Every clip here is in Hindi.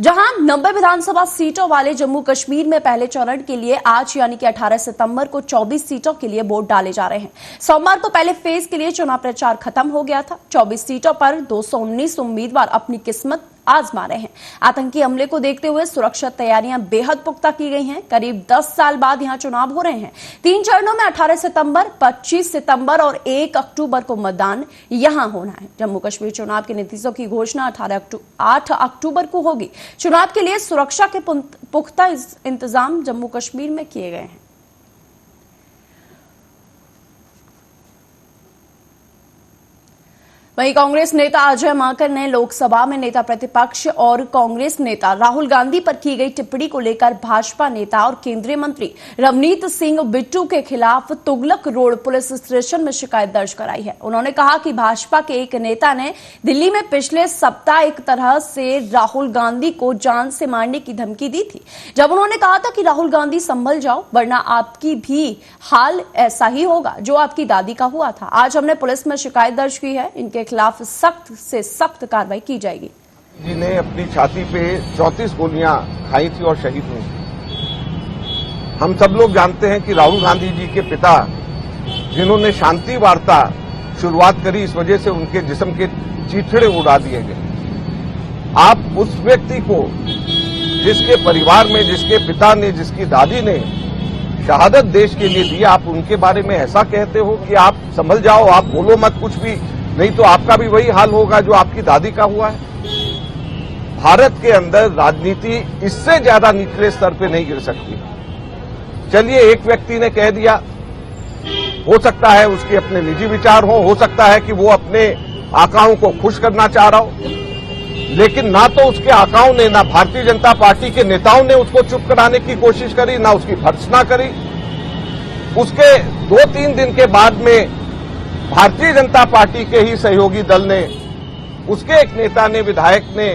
जहां 90 विधानसभा सीटों वाले जम्मू कश्मीर में पहले चरण के लिए आज यानी कि 18 सितंबर को 24 सीटों के लिए वोट डाले जा रहे हैं। सोमवार को पहले फेज के लिए चुनाव प्रचार खत्म हो गया था। 24 सीटों पर 219 उम्मीदवार अपनी किस्मत आजमा रहे हैं। आतंकी हमले को देखते हुए सुरक्षा तैयारियां बेहद पुख्ता की गई हैं। करीब 10 साल बाद यहां चुनाव हो रहे हैं। 3 चरणों में 18 सितंबर, 25 सितंबर और 1 अक्टूबर को मतदान यहां होना है। जम्मू कश्मीर चुनाव के नतीजों की घोषणा 8 अक्टूबर को होगी। चुनाव के लिए सुरक्षा के पुख्ता इंतजाम जम्मू कश्मीर में किए गए हैं। वहीं कांग्रेस नेता अजय माकन ने लोकसभा में नेता प्रतिपक्ष और कांग्रेस नेता राहुल गांधी पर की गई टिप्पणी को लेकर भाजपा नेता और केंद्रीय मंत्री रवनीत सिंह बिट्टू के खिलाफ तुगलक रोड पुलिस स्टेशन में शिकायत दर्ज कराई है। उन्होंने कहा कि भाजपा के एक नेता ने दिल्ली में पिछले सप्ताह एक तरह से राहुल गांधी को जान से मारने की धमकी दी थी, जब उन्होंने कहा था कि राहुल गांधी संभल जाओ वरना आपकी भी हाल ऐसा ही होगा जो आपकी दादी का हुआ था। आज हमने पुलिस में शिकायत दर्ज की है, इनके खिलाफ सख्त से सख्त कार्रवाई की जाएगी। जी ने अपनी छाती पे 34 गोलियां खाई थी और शहीद हुई। हम सब लोग जानते हैं कि राहुल गांधी जी के पिता, जिन्होंने शांति वार्ता शुरुआत करी, इस वजह से उनके जिस्म के चीथड़े उड़ा दिए गए। आप उस व्यक्ति को, जिसके परिवार में, जिसके पिता ने, जिसकी दादी ने शहादत देश के लिए दी, आप उनके बारे में ऐसा कहते हो कि आप संभल जाओ, आप बोलो मत कुछ भी, नहीं तो आपका भी वही हाल होगा जो आपकी दादी का हुआ है। भारत के अंदर राजनीति इससे ज्यादा निचले स्तर पे नहीं गिर सकती। चलिए, एक व्यक्ति ने कह दिया, हो सकता है उसके अपने निजी विचार हो सकता है कि वो अपने आकाओं को खुश करना चाह रहा हो, लेकिन ना तो उसके आकाओं ने, ना भारतीय जनता पार्टी के नेताओं ने उसको चुप कराने की कोशिश करी, ना उसकी भर्त्सना करी। उसके 2-3 दिन के बाद में भारतीय जनता पार्टी के ही सहयोगी दल ने, उसके एक नेता ने, विधायक ने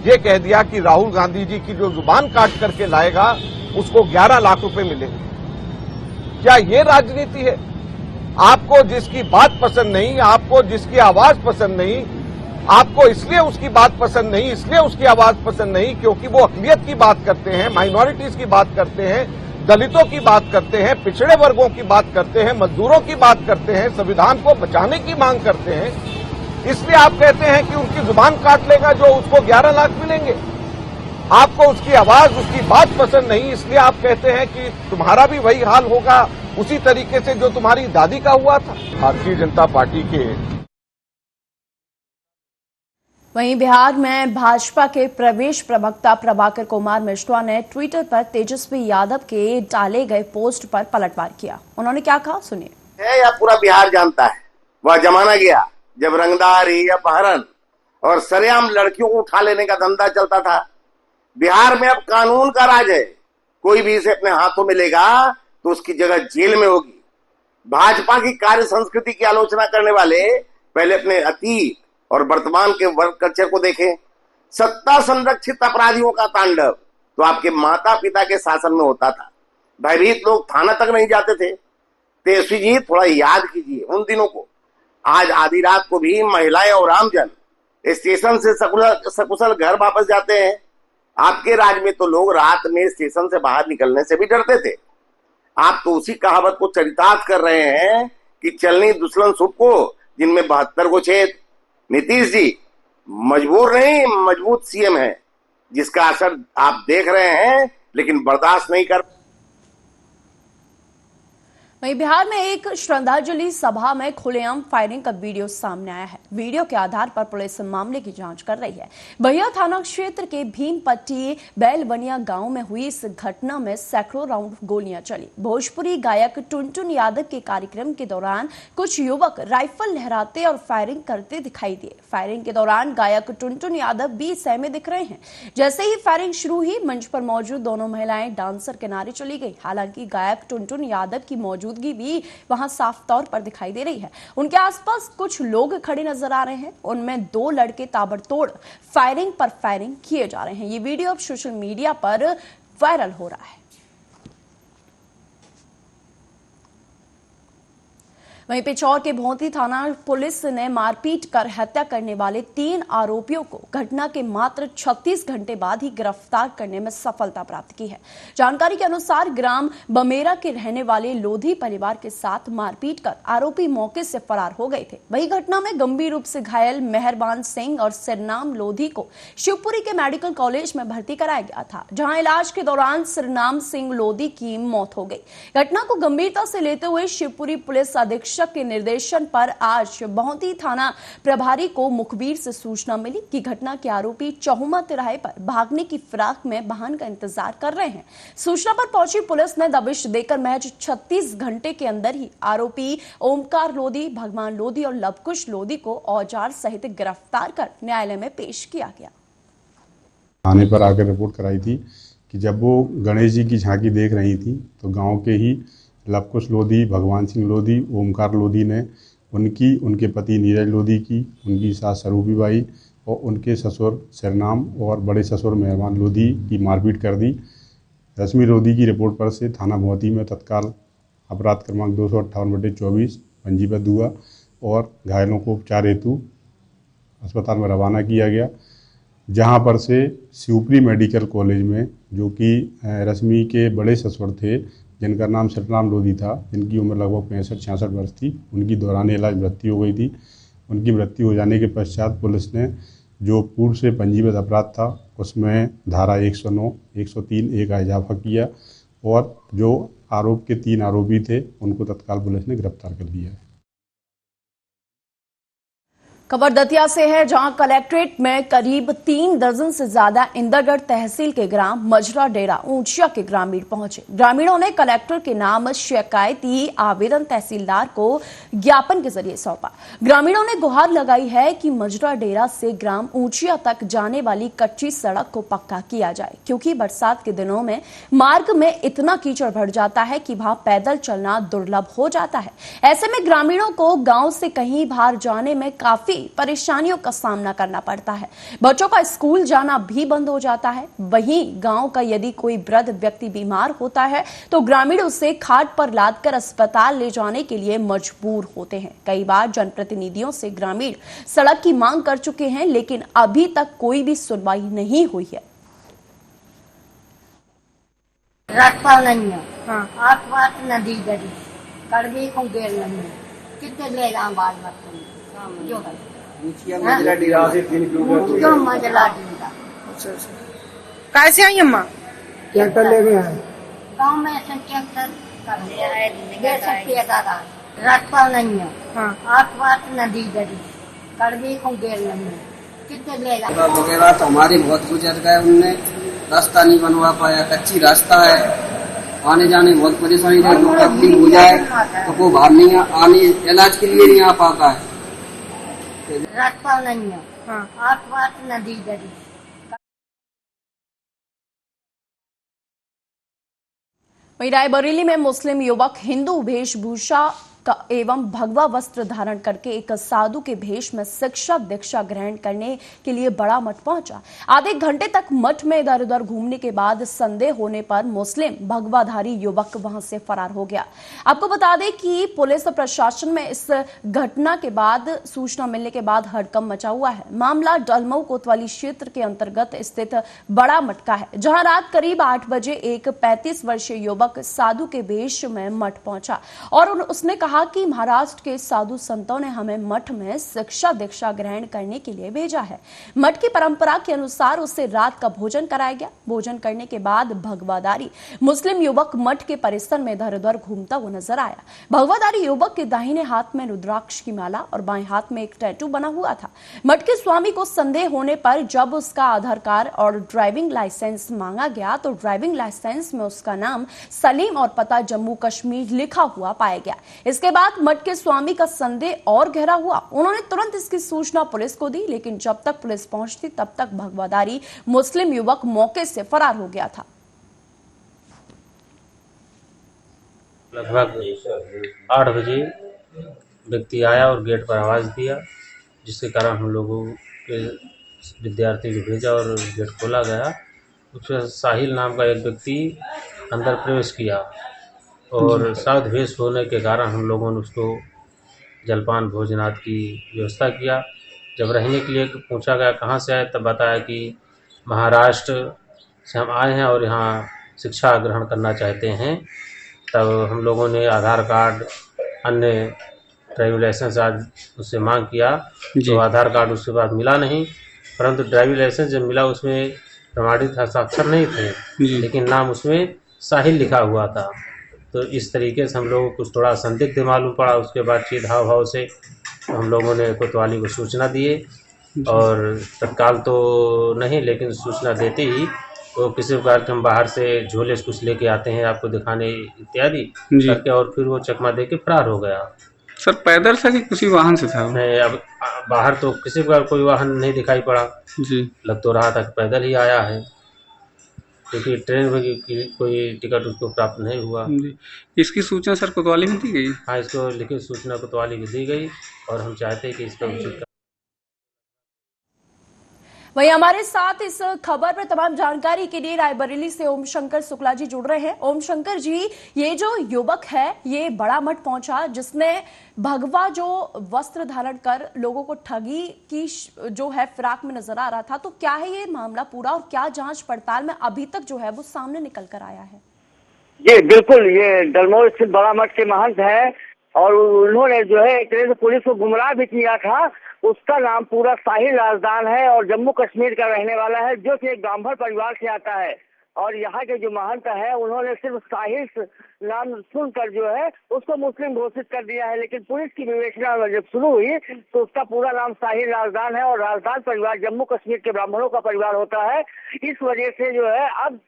ये कह दिया कि राहुल गांधी जी की जो जुबान काट करके लाएगा उसको 11 लाख रुपए मिलेंगे। क्या ये राजनीति है? आपको जिसकी बात पसंद नहीं, आपको जिसकी आवाज पसंद नहीं, आपको इसलिए उसकी बात पसंद नहीं, इसलिए उसकी आवाज पसंद नहीं क्योंकि वो अक़लियत की बात करते हैं, माइनॉरिटीज की बात करते हैं, दलितों की बात करते हैं, पिछड़े वर्गों की बात करते हैं, मजदूरों की बात करते हैं, संविधान को बचाने की मांग करते हैं, इसलिए आप कहते हैं कि उनकी जुबान काट लेगा जो उसको 11 लाख मिलेंगे। आपको उसकी आवाज, उसकी बात पसंद नहीं, इसलिए आप कहते हैं कि तुम्हारा भी वही हाल होगा उसी तरीके से जो तुम्हारी दादी का हुआ था। भारतीय जनता पार्टी के वहीं बिहार में भाजपा के प्रदेश प्रवक्ता प्रभाकर कुमार मिश्रा ने ट्विटर पर तेजस्वी यादव के डाले गए पोस्ट पर पलटवार किया। उन्होंने क्या कहा, सुनिए। यह पूरा बिहार जानता है, वह जमाना गया जब रंगदारी, अपहरण और सरेआम लड़कियों को उठा लेने का धंधा चलता था। बिहार में अब कानून का राज है, कोई भी इसे अपने हाथों में लेगा तो उसकी जगह जेल में होगी। भाजपा की कार्य संस्कृति की आलोचना करने वाले पहले अपने अतीत और वर्तमान के वर्क कल्चर को देखें। सत्ता संरक्षित अपराधियों का तांडव तो आपके माता पिता के शासन में होता था। भयभीत लोग थाना तक नहीं जाते थे। तेजस्वी जी, थोड़ा याद कीजिए उन दिनों को। आज आधी रात को भी महिलाएं और आमजन स्टेशन से सकुशल घर वापस जाते हैं। आपके राज में तो लोग रात में स्टेशन से बाहर निकलने से भी डरते थे। आप तो उसी कहावत को चरितार्थ कर रहे हैं कि चलनी दुश्मन सुख को जिनमें 72 को छेद। नीतीश जी मजबूर नहीं, मजबूत सीएम है, जिसका असर आप देख रहे हैं लेकिन बर्दाश्त नहीं कर। वहीं बिहार में एक श्रद्धांजलि सभा में खुलेआम फायरिंग का वीडियो सामने आया है। वीडियो के आधार पर पुलिस मामले की जांच कर रही है। बहिया थाना क्षेत्र के भीमपट्टी बैलबनिया गांव में हुई इस घटना में सैकड़ों राउंड गोलियां चली। भोजपुरी गायक टुनटुन यादव के कार्यक्रम के दौरान कुछ युवक राइफल लहराते और फायरिंग करते दिखाई दिए। फायरिंग के दौरान गायक टुनटुन यादव भी सहमे दिख रहे हैं। जैसे ही फायरिंग शुरू हुई, मंच पर मौजूद दोनों महिलाएं डांसर किनारे चली गई। हालांकि गायक टुनटुन यादव की मौजूदगी भी वहां साफ तौर पर दिखाई दे रही है। उनके आसपास कुछ लोग खड़े नजर आ रहे हैं। उनमें 2 लड़के ताबड़तोड़ फायरिंग पर फायरिंग किए जा रहे हैं। ये वीडियो अब सोशल मीडिया पर वायरल हो रहा है। वहीं पिछौर के भोंती थाना पुलिस ने मारपीट कर हत्या करने वाले 3 आरोपियों को घटना के मात्र 36 घंटे बाद ही गिरफ्तार करने में सफलता प्राप्त की है। जानकारी के अनुसार ग्राम बमेरा के रहने वाले लोधी परिवार के साथ मारपीट कर आरोपी मौके से फरार हो गए थे। वही घटना में गंभीर रूप से घायल मेहरबान सिंह और सिरनाम लोधी को शिवपुरी के मेडिकल कॉलेज में भर्ती कराया गया था, जहां इलाज के दौरान सिरनाम सिंह लोधी की मौत हो गई। घटना को गंभीरता से लेते हुए शिवपुरी पुलिस अधीक्षक के निर्देशन पर आज भोंती थाना प्रभारी को मुखबिर से सूचना मिली कि घटना के आरोपी चहुमा तिराहे पर भागने की फिराक में वाहन का इंतजार कर रहे हैं। सूचना पर पहुंची पुलिस ने दबिश देकर महज 36 घंटे के अंदर ही आरोपी ओमकार लोधी, भगवान लोधी और लवकुश लोधी को औजार सहित गिरफ्तार कर न्यायालय में पेश किया गया। थाने पर आकर रिपोर्ट कराई थी कि जब वो गणेश जी की झांकी देख रही थी तो गांव के ही लवकुश लोधी, भगवान सिंह लोधी, ओमकार लोधी ने उनके पति नीरज लोधी की, उनकी सास स्वरूपी बाई और उनके ससुर सिरनाम और बड़े ससुर मेहरबान लोधी की मारपीट कर दी। रश्मि लोधी की रिपोर्ट पर से थाना भोंती में तत्काल अपराध क्रमांक 258/24 पंजीबद्ध हुआ और घायलों को उपचार हेतु अस्पताल में रवाना किया गया, जहां पर से शिवपुरी मेडिकल कॉलेज में जो कि रश्मि के बड़े ससुर थे, जिनका नाम सिरनाम लोधी था, जिनकी उम्र लगभग 65-66 वर्ष थी, उनकी दौरान इलाज मृत्यु हो गई थी। उनकी मृत्यु हो जाने के पश्चात पुलिस ने जो पूर्व से पंजीबद्ध अपराध था उसमें धारा 109, 103 एक का इजाफा किया और जो आरोप के 3 आरोपी थे उनको तत्काल पुलिस ने गिरफ्तार कर लिया है। खबर दतिया से है, जहां कलेक्ट्रेट में करीब 3 दर्जन से ज्यादा इंदरगढ़ तहसील के ग्राम मजरा डेरा ऊंचिया के ग्रामीण पहुंचे। ग्रामीणों ने कलेक्टर के नाम शिकायती आवेदन तहसीलदार को ज्ञापन के जरिए सौंपा। ग्रामीणों ने गुहार लगाई है कि मजरा डेरा से ग्राम ऊंचिया तक जाने वाली कच्ची सड़क को पक्का किया जाए, क्योंकि बरसात के दिनों में मार्ग में इतना कीचड़ भर जाता है कि वहां पैदल चलना दुर्लभ हो जाता है। ऐसे में ग्रामीणों को गांव से कहीं बाहर जाने में काफी परेशानियों का सामना करना पड़ता है। बच्चों का स्कूल जाना भी बंद हो जाता है। वहीं गांव का यदि कोई वृद्ध व्यक्ति बीमार होता है तो ग्रामीण उसे खाट पर लादकर अस्पताल ले जाने के लिए मजबूर होते हैं। कई बार जनप्रतिनिधियों से ग्रामीण सड़क की मांग कर चुके हैं, लेकिन अभी तक कोई भी सुनवाई नहीं हुई है। नदी गरी कड़वी को गेल नहीं कितने ले जाऊं बाल बच्चों जो मजला डीरा से 3 किलोमीटर मजला डीरा। अच्छा कैसे आई अम्मा? ट्रैक्टर ले गया है गांव में से ट्रैक्टर कर ले आए देखिए दादा रास्ता नहीं है। हां 8 बात नदी गरी कड़वी को गेल नहीं कितने ले जाऊं वगैरह तो हमारे बहुत गुजर गए, उनने रास्ता नहीं बनवा पाया, कच्ची रास्ता है, आने जाने बहुत परेशानी है। तकलीफ हो जाए तो को बाहर नहीं आने इलाज के लिए नहीं आ पाता है। रास्ता नहीं है। हाँ 8 बात नदी गरी। वहीं रायबरेली में मुस्लिम युवक हिंदू वेशभूषा एवं भगवा वस्त्र धारण करके एक साधु के भेष में शिक्षा दीक्षा ग्रहण करने के लिए बड़ा मठ पहुंचा। आधे घंटे तक मठ में इधर उधर घूमने के बाद संदेह होने पर मुस्लिम भगवाधारी युवक वहां से फरार हो गया। आपको बता दें कि पुलिस प्रशासन में इस घटना के बाद सूचना मिलने के बाद हड़कंप मचा हुआ है। मामला डलमऊ कोतवाली क्षेत्र के अंतर्गत स्थित बड़ा मठ का है, जहां रात करीब 8 बजे एक 35 वर्षीय युवक साधु के भेष में मठ पहुंचा और उसने कहा कि महाराष्ट्र के साधु संतों ने हमें मठ में शिक्षा दीक्षा ग्रहण करने के लिए भेजा है। मठ की परंपरा के अनुसार उसे रात का भोजन कराया गया। भोजन करने के बाद भगवाधारी मुस्लिम युवक मठ के परिसर में इधर उधर घूमता हुआ नजर आया। भगवाधारी युवक के दाहिने हाथ में रुद्राक्ष की माला और बाएं हाथ में एक टैटू बना हुआ था। मठ के स्वामी को संदेह होने पर जब उसका आधार कार्ड और ड्राइविंग लाइसेंस मांगा गया तो ड्राइविंग लाइसेंस में उसका नाम सलीम और पता जम्मू कश्मीर लिखा हुआ पाया गया। इसके बाद मठ के स्वामी का संदेह और गहरा हुआ। उन्होंने तुरंत इसकी सूचना पुलिस को दी, लेकिन जब तक पुलिस पहुंचती तब तक भगवाधारी मुस्लिम युवक मौके से फरार हो गया था। लगभग 8 बजे व्यक्ति आया और गेट पर आवाज दिया, जिसके कारण हम लोगों के विद्यार्थी को भेजा और गेट खोला गया। उसमें साहिल नाम का एक व्यक्ति अंदर प्रवेश किया और साधु वेश होने के कारण हम लोगों ने उसको जलपान भोजनाद की व्यवस्था किया। जब रहने के लिए पूछा गया कहाँ से आए, तब बताया कि महाराष्ट्र से हम आए हैं और यहाँ शिक्षा ग्रहण करना चाहते हैं। तब हम लोगों ने आधार कार्ड, अन्य ड्राइविंग लाइसेंस आज उससे मांग किया, तो आधार कार्ड उसके बाद मिला नहीं, परंतु ड्राइविंग लाइसेंस जब मिला उसमें प्रमाणित हस्ताक्षर नहीं थे, लेकिन नाम उसमें साहिल लिखा हुआ था। तो इस तरीके से हम लोगों को कुछ थोड़ा संदिग्ध मालूम पड़ा। उसके बाद चीत हाव भाव से हम लोगों ने कोतवाली को सूचना दिए, और तत्काल तो नहीं, लेकिन सूचना देते ही तो किसी प्रकार के हम बाहर से झोले से कुछ लेके आते हैं आपको दिखाने इत्यादि करके, और फिर वो चकमा दे के फरार हो गया। सर पैदल था कि किसी वाहन से था? नहीं, अब बाहर तो किसी प्रकार कोई वाहन नहीं दिखाई पड़ा जी। लग तो रहा था कि पैदल ही आया है, क्योंकि ट्रेन में की कोई टिकट उसको प्राप्त नहीं हुआ। जी। इसकी सूचना सर कोतवाली में दी गई? हाँ, इसको लिखित सूचना कोतवाली में दी गई, और हम चाहते हैं कि इस पर उचित। वहीं हमारे साथ इस खबर पर तमाम जानकारी के लिए रायबरेली से ओम शंकर शुक्ला जी जुड़ रहे हैं। ओम शंकर जी, ये जो युवक है ये बड़ा मठ पहुंचा, जिसने भगवा जो वस्त्र धारण कर लोगों को ठगी की जो है फिराक में नजर आ रहा था, तो क्या है ये मामला पूरा और क्या जांच पड़ताल में अभी तक जो है वो सामने निकल कर आया है? जी बिल्कुल, ये डलमोर स्थित बड़ा मठ के महंत है, और उन्होंने जो है एक तरह से पुलिस को गुमराह भी किया था। उसका नाम पूरा साहिल राजदान है और जम्मू कश्मीर का रहने वाला है, जो कि एक ब्राह्मण परिवार से आता है। और यहाँ के जो महंत है उन्होंने सिर्फ साहिल नाम सुनकर जो है उसको मुस्लिम घोषित कर दिया है, लेकिन पुलिस की विवेचना जब शुरू हुई तो उसका पूरा नाम साहिल राजदान है, और राजदान परिवार जम्मू कश्मीर के ब्राह्मणों का परिवार होता है। इस वजह से जो है अब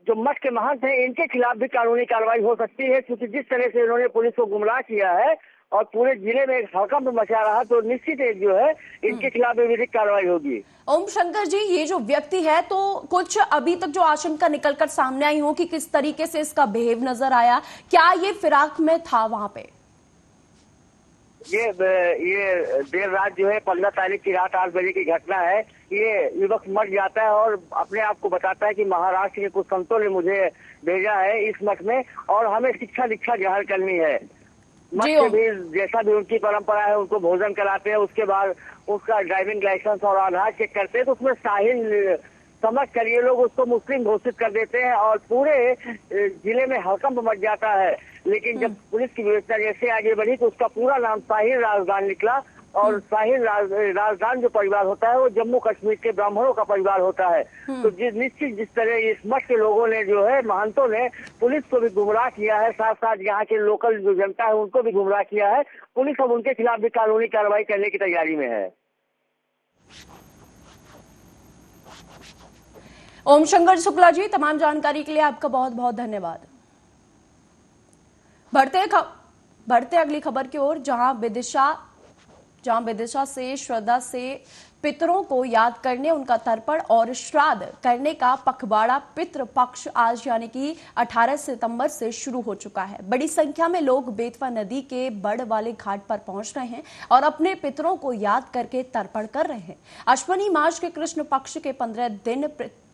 जो मठ के महंत हैं इनके खिलाफ भी कानूनी कार्रवाई हो सकती है, क्योंकि जिस तरह से इन्होंने पुलिस को गुमराह किया है और पूरे जिले में एक हड़कंप मचा रहा, तो निश्चित एक जो है इनके खिलाफ भी विधिक कार्रवाई होगी। ओम शंकर जी, ये जो व्यक्ति है तो कुछ अभी तक जो आशंका निकलकर सामने आई हो कि किस तरीके से इसका बिहेव नजर आया, क्या ये फिराक में था वहां पे? ये देर रात जो है 15 तारीख की रात 8 बजे की घटना है। ये युवक मठ जाता है और अपने आप को बताता है कि महाराष्ट्र के कुछ संतों ने मुझे भेजा है इस मठ में, और हमें शिक्षा दीक्षा ग्रहण करनी है। मठ से भी जैसा भी उनकी परंपरा है उनको भोजन कराते हैं, उसके बाद उसका ड्राइविंग लाइसेंस और आधार चेक करते हैं, तो उसमें साहिल समझ कर ये लोग उसको मुस्लिम घोषित कर देते हैं और पूरे जिले में हड़कंप मच जाता है। लेकिन जब पुलिस की विवेचना जैसे आगे बढ़ी तो उसका पूरा नाम साहिल राजदान निकला, और साहिल राजदान जो परिवार होता है वो जम्मू कश्मीर के ब्राह्मणों का परिवार होता है। तो निश्चित जिस तरह इस मठ के लोगों ने जो है महंतों ने पुलिस को भी गुमराह किया है, साथ साथ यहाँ के लोकल जो जनता है उनको भी गुमराह किया है, पुलिस अब उनके खिलाफ भी कानूनी कार्रवाई करने की तैयारी में है। ओम शंकर शुक्ला जी, तमाम जानकारी के लिए आपका बहुत बहुत धन्यवाद। बढ़ते अगली खबर की ओर, जहां विदिशा से श्रद्धा से पितरों को याद करने, उनका तर्पण और श्राद्ध करने का पखवाड़ा पितृ पक्ष आज यानी कि 18 सितंबर से शुरू हो चुका है। बड़ी संख्या में लोग बेतवा नदी के बड़ वाले घाट पर पहुंच रहे हैं और अपने पितरों को याद करके तर्पण कर रहे हैं। अश्विनी मास के कृष्ण पक्ष के 15 दिन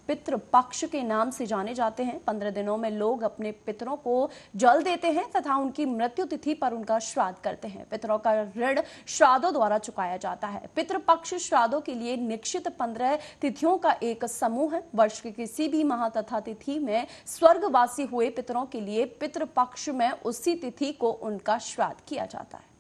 पितृ पक्ष के नाम से जाने जाते हैं। 15 दिनों में लोग अपने पितरों को जल देते हैं तथा उनकी मृत्यु तिथि पर उनका श्राद्ध करते हैं। पितरों का ऋण श्राद्धों द्वारा चुकाया जाता है। पितृपक्ष श्राद्धों के लिए निश्चित 15 तिथियों का एक समूह है। वर्ष के किसी भी माह तथा तिथि में स्वर्गवासी हुए पितरों के लिए पितृपक्ष में उसी तिथि को उनका श्राद्ध किया जाता है।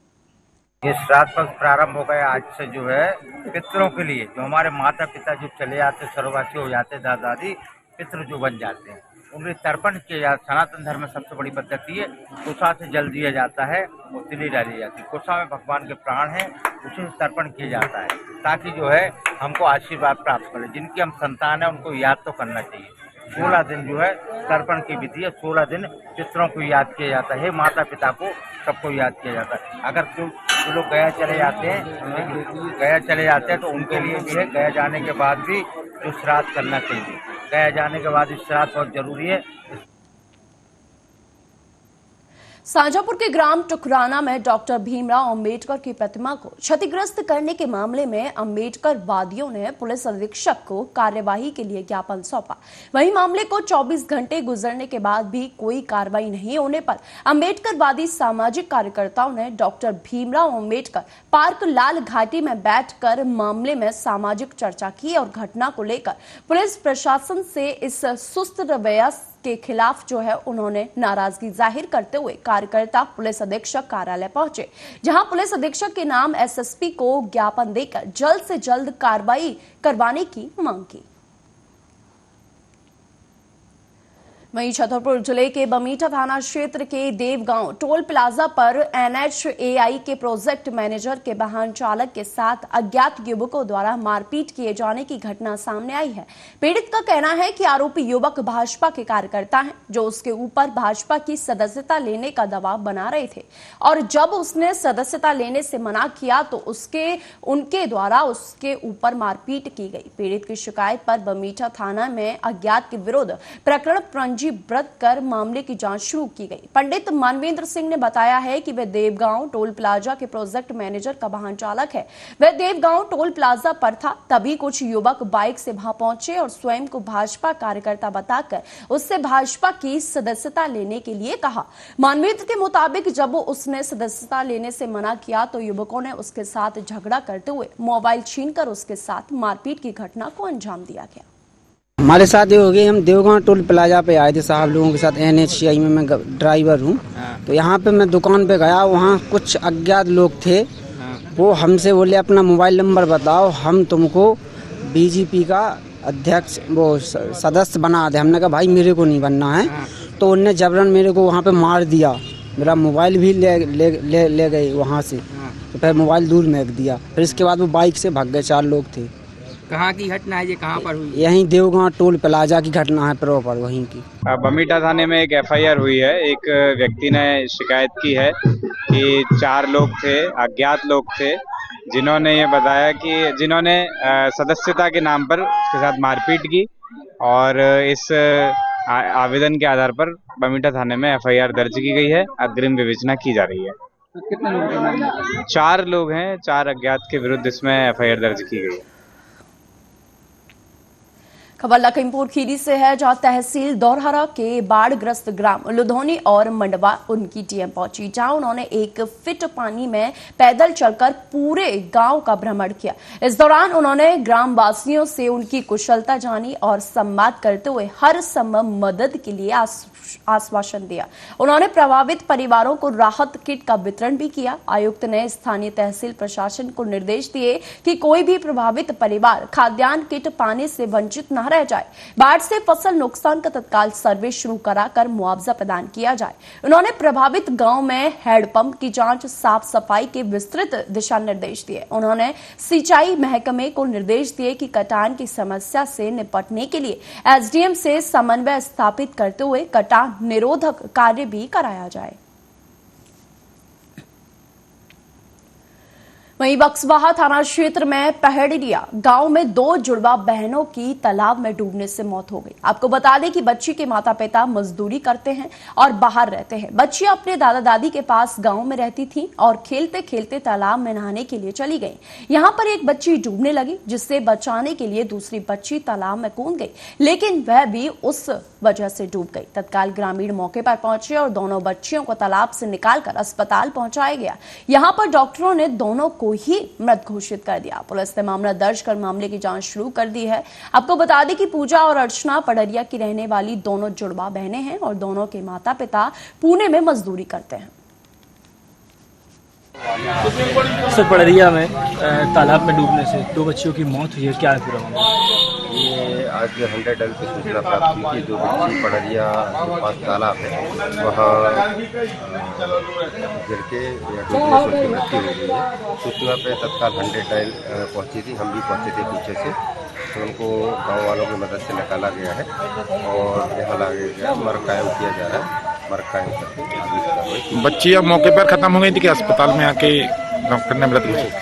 ये श्राद्ध पक्ष प्रारंभ हो गया आज से जो है पितरों के लिए, जो हमारे माता पिता जो चले जाते, स्वर्गवासी हो जाते, दादा दादी पितृ जो बन जाते हैं, उनके तर्पण किया जाता। सनातन धर्म में सबसे बड़ी पद्धति है, कुशा से जल दिया जाता है और तिली डाली जाती है। कुशा में भगवान के प्राण हैं, उसी से तर्पण किया जाता है ताकि जो है हमको आशीर्वाद प्राप्त करें। जिनकी हम संतान है उनको याद तो करना चाहिए। 16 दिन जो है तर्पण की विधि है, 16 दिन पितरों को याद किया जाता है, माता पिता को सबको याद किया जाता है। अगर जो लोग गया चले जाते हैं तो उनके लिए भी है गया जाने के बाद भी जो श्राद्ध करना चाहिए। गया जाने के बाद श्राद्ध बहुत जरूरी है। शाजापुर के ग्राम टुकराना में डॉक्टर भीमराव अंबेडकर की प्रतिमा को क्षतिग्रस्त करने के मामले में अंबेडकर वादियों ने पुलिस अधीक्षक को कार्यवाही के लिए ज्ञापन सौंपा। वहीं मामले को 24 घंटे गुजरने के बाद भी कोई कार्रवाई नहीं होने पर अंबेडकर वादी सामाजिक कार्यकर्ताओं ने डॉक्टर भीमराव अंबेडकर पार्क लाल घाटी में बैठकर मामले में सामाजिक चर्चा की और घटना को लेकर पुलिस प्रशासन से इस सुस्त रवैया के खिलाफ जो है उन्होंने नाराजगी जाहिर करते हुए कार्यकर्ता पुलिस अधीक्षक कार्यालय पहुंचे, जहां पुलिस अधीक्षक के नाम एसएसपी को ज्ञापन देकर जल्द से जल्द कार्रवाई करवाने की मांग की। वहीं छतरपुर जिले के बमीठा थाना क्षेत्र के देवगांव टोल प्लाजा पर NHAI के प्रोजेक्ट मैनेजर के वाहन चालक के साथ अज्ञात युवकों द्वारा मारपीट किए जाने की घटना सामने आई है। पीड़ित का कहना है कि आरोपी युवक भाजपा के कार्यकर्ता हैं, जो उसके ऊपर भाजपा की सदस्यता लेने का दबाव बना रहे थे और जब उसने सदस्यता लेने से मना किया तो उनके द्वारा उसके ऊपर मारपीट की गई। पीड़ित की शिकायत पर बमीठा थाना में अज्ञात के विरुद्ध प्रकरण व्रत कर मामले की जांच शुरू की गई। पंडित मानवेंद्र सिंह ने बताया है कि वह देवगांव टोल प्लाजा के प्रोजेक्ट मैनेजर का वाहन चालक है। वह देवगांव टोल प्लाजा पर था, तभी कुछ युवक बाइक से वहां पहुंचे और स्वयं को भाजपा कार्यकर्ता बताकर उससे भाजपा की सदस्यता लेने के लिए कहा। मानवेंद्र के मुताबिक जब उसने सदस्यता लेने से मना किया तो युवकों ने उसके साथ झगड़ा करते हुए मोबाइल छीनकर उसके साथ मारपीट की घटना को अंजाम दिया गया। हमारे साथ ये हो गई, हम देवगांव टोल प्लाजा पे आए थे साहब लोगों के साथ। NHAI में मैं ड्राइवर हूँ, तो यहाँ पे मैं दुकान पे गया, वहाँ कुछ अज्ञात लोग थे। वो हमसे बोले अपना मोबाइल नंबर बताओ, हम तुमको BJP का अध्यक्ष वो सदस्य बना दे। हमने कहा भाई मेरे को नहीं बनना है, तो उनने जबरन मेरे को वहाँ पे मार दिया। मेरा मोबाइल भी ले गए वहाँ से, तो फिर मोबाइल दूर फेंक दिया। फिर इसके बाद वो बाइक से भाग गए। 4 लोग थे। कहाँ की घटना है ये, कहाँ पर हुई? यहीं देवगांव टोल प्लाजा की घटना है, प्रॉपर वहीं की। बमीठा थाने में एक FIR हुई है। एक व्यक्ति ने शिकायत की है कि 4 लोग थे, अज्ञात लोग थे, जिन्होंने ये बताया कि जिन्होंने सदस्यता के नाम पर उसके साथ मारपीट की और इस आवेदन के आधार पर बमीठा थाने में FIR दर्ज की गई है। अग्रिम विवेचना की जा रही है। कितने लोग? 4 लोग हैं। 4 अज्ञात के विरुद्ध इसमें FIR दर्ज की गई है। खबर लखीमपुर खीरी से है, जहां तहसील दौरहरा के बाढ़ग्रस्त ग्राम लुधौनी और मंडवा उनकी टीम पहुंची, जहां उन्होंने 1 फीट पानी में पैदल चलकर पूरे गांव का भ्रमण किया। इस दौरान उन्होंने ग्राम वासियों से उनकी कुशलता जानी और संवाद करते हुए हर संभव मदद के लिए आश्वासन दिया। उन्होंने प्रभावित परिवारों को राहत किट का वितरण भी किया। आयुक्त ने स्थानीय तहसील प्रशासन को निर्देश दिए कि कोई भी प्रभावित परिवार खाद्यान्न किट पाने से वंचित न रह जाए। बाढ़ से फसल नुकसान का तत्काल सर्वे शुरू कराकर मुआवजा प्रदान किया जाए। उन्होंने प्रभावित गांव में हैंडपंप की जांच, साफ सफाई के विस्तृत दिशा निर्देश दिए। उन्होंने सिंचाई महकमे को निर्देश दिए कि कटान की समस्या से निपटने के लिए SDM से समन्वय स्थापित करते हुए कटान निरोधक कार्य भी कराया जाए। वहीं बक्सवाहा थाना क्षेत्र में पहड़िया गांव में 2 जुड़वा बहनों की तालाब में डूबने से मौत हो गई। आपको बता दें कि बच्ची के माता पिता मजदूरी करते हैं और बाहर रहते हैं। बच्ची अपने दादा दादी के पास गांव में रहती थी और खेलते खेलते तालाब में नहाने के लिए चली गई। यहां पर एक बच्ची डूबने लगी, जिससे बचाने के लिए दूसरी बच्ची तालाब में कूद गई, लेकिन वह भी उस वजह से डूब गई। तत्काल ग्रामीण मौके पर पहुंचे और दोनों बच्चियों को तालाब से निकालकर अस्पताल पहुंचाया गया। यहां पर डॉक्टरों ने दोनों को ही मृत घोषित कर दिया। पुलिस ने मामला दर्ज कर मामले की जांच शुरू कर दी है। आपको बता दें कि पूजा और अर्चना पड़रिया की रहने वाली दोनों जुड़वा बहनें हैं और दोनों के माता पिता पुणे में मजदूरी करते हैं। पड़रिया में तालाब में डूबने से 2 बच्चियों की मौत हुई है, क्या है पूरा मामला? ये आज 100 डल की सूचना प्राप्त हुई कि 2 बच्ची पड़रिया के पास तालाब है, वहाँ गिर के डूबने से उनकी मृत्यु हो गई है। सूचना पे तत्काल 100 डल पहुंची थी, हम भी पहुंचे थे पीछे से, तो उनको गांव वालों की मदद से निकाला गया है और यहाँ लाया गया, मर कायम किया जा रहा है। मर कायम करके बच्ची अब मौके पर खत्म हो गई थी कि अस्पताल में आके डॉक्टर ने मृत घोषित?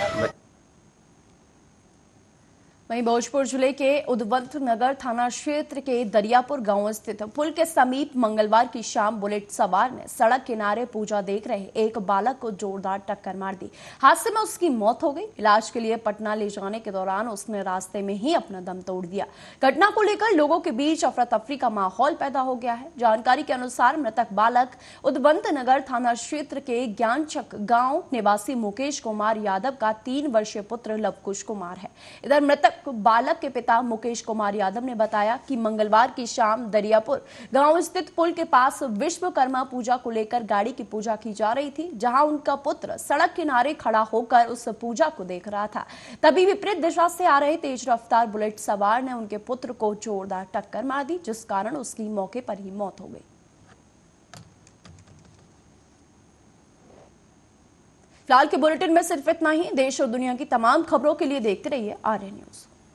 वहीं भोजपुर जिले के उदवंत नगर थाना क्षेत्र के दरियापुर गांव स्थित पुल के समीप मंगलवार की शाम बुलेट सवार ने सड़क किनारे पूजा देख रहे एक बालक को जोरदार टक्कर मार दी। हादसे में उसकी मौत हो गई। इलाज के लिए पटना ले जाने के दौरान उसने रास्ते में ही अपना दम तोड़ दिया। घटना को लेकर लोगों के बीच अफरा तफरी का माहौल पैदा हो गया है। जानकारी के अनुसार मृतक बालक उदवंत नगर थाना क्षेत्र के ज्ञानचक गांव निवासी मुकेश कुमार यादव का 3 वर्षीय पुत्र लवकुश कुमार है। इधर मृतक बालक के पिता मुकेश कुमार यादव ने बताया कि मंगलवार की शाम दरियापुर गांव स्थित पुल के पास विश्वकर्मा पूजा को लेकर गाड़ी की पूजा की जा रही थी, जहां उनका पुत्र सड़क किनारे खड़ा होकर उस पूजा को देख रहा था। तभी विपरीत दिशा से आ रहे तेज रफ्तार बुलेट सवार ने उनके पुत्र को जोरदार टक्कर मार दी, जिस कारण उसकी मौके पर ही मौत हो गई। फिलहाल के बुलेटिन में सिर्फ इतना ही। देश और दुनिया की तमाम खबरों के लिए देखते रहिए आर्य न्यूज।